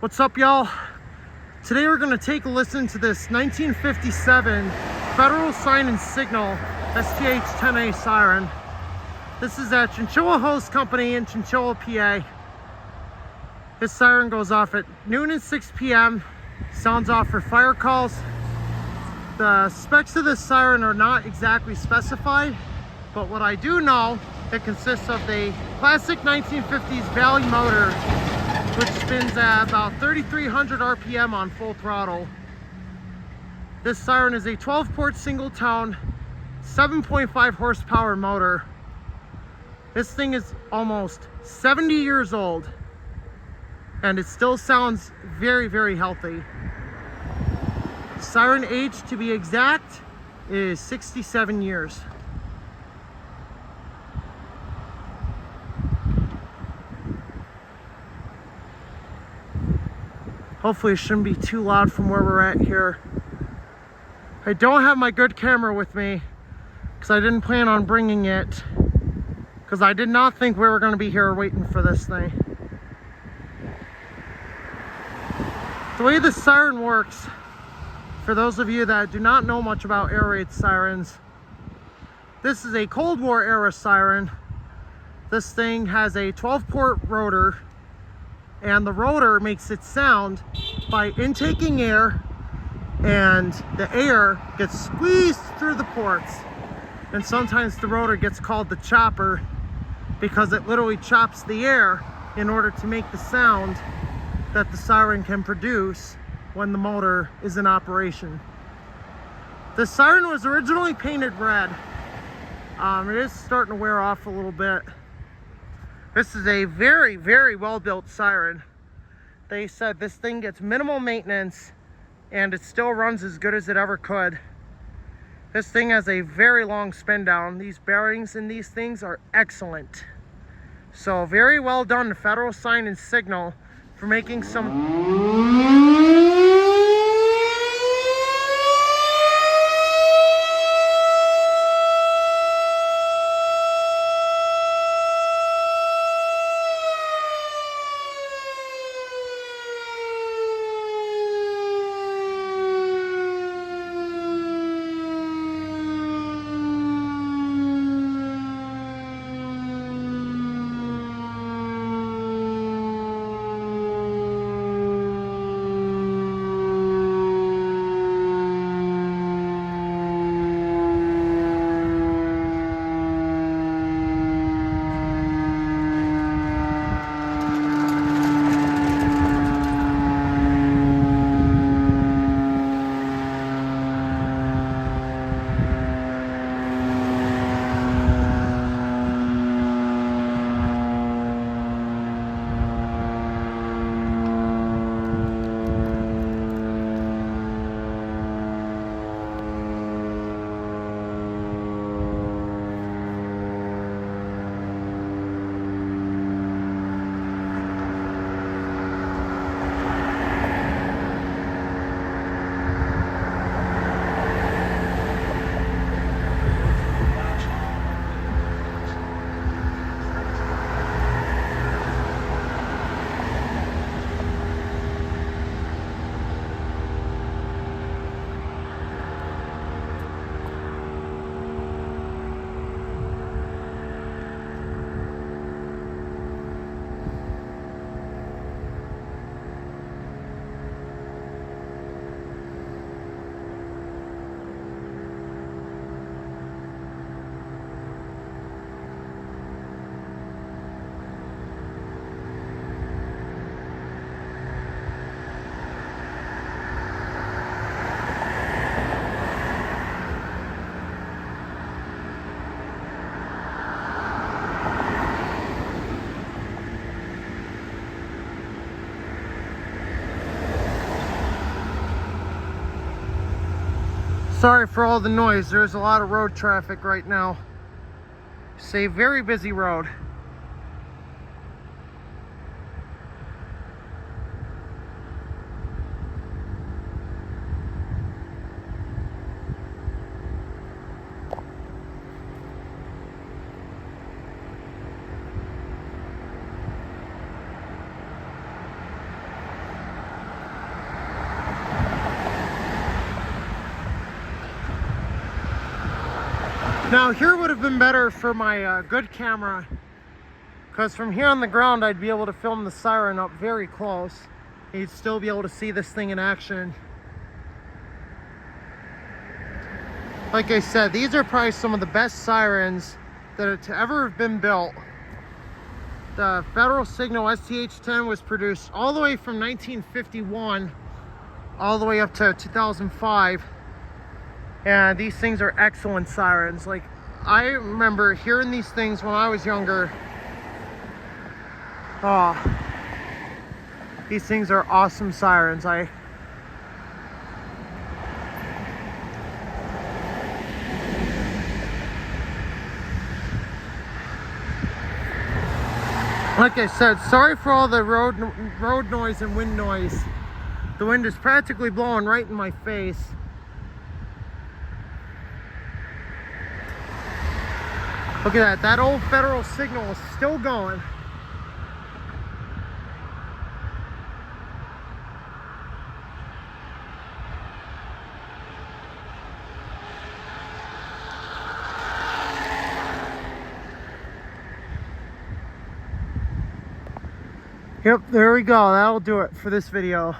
What's up, y'all? Today we're going to take a listen to this 1957 Federal Sign and Signal STH-10 siren. This is at Chinchilla Hose Company in Chinchilla PA. This siren goes off at noon and 6 p.m. Sounds off for fire calls. The specs of this siren are not exactly specified, but what I do know, it consists of the classic 1950s Valley motor, which spins at about 3,300 RPM on full throttle. This siren is a 12-port single tone, 7.5 horsepower motor. This thing is almost 70 years old, and it still sounds very, very healthy. Siren age, to be exact, is 67 years. Hopefully it shouldn't be too loud from where we're at here. I don't have my good camera with me because I didn't plan on bringing it, because I did not think we were going to be here waiting for this thing. The way the siren works, for those of you that do not know much about air raid sirens, this is a Cold War era siren. This thing has a 12-port rotor, and the rotor makes it sound by intaking air, and the air gets squeezed through the ports. And sometimes the rotor gets called the chopper because it literally chops the air in order to make the sound that the siren can produce when the motor is in operation. The siren was originally painted red. It is starting to wear off a little bit. This is a very, very well-built siren. They said this thing gets minimal maintenance and it still runs as good as it ever could. This thing has a very long spin down. These bearings in these things are excellent. So very well done to Federal Sign and Signal for making some Sorry for all the noise. There's a lot of road traffic right now. It's a very busy road. Now here would have been better for my good camera, because from here on the ground I'd be able to film the siren up very close. You'd still be able to see this thing in action. Like I said, these are probably some of the best sirens that have ever been built. The Federal Signal STH-10 was produced all the way from 1951 all the way up to 2005. And these things are excellent sirens. Like, I remember hearing these things when I was younger. Oh, these things are awesome sirens. Like I said, sorry for all the road noise and wind noise. The wind is practically blowing right in my face. Look at that. That old Federal Signal is still going. Yep, there we go. That'll do it for this video.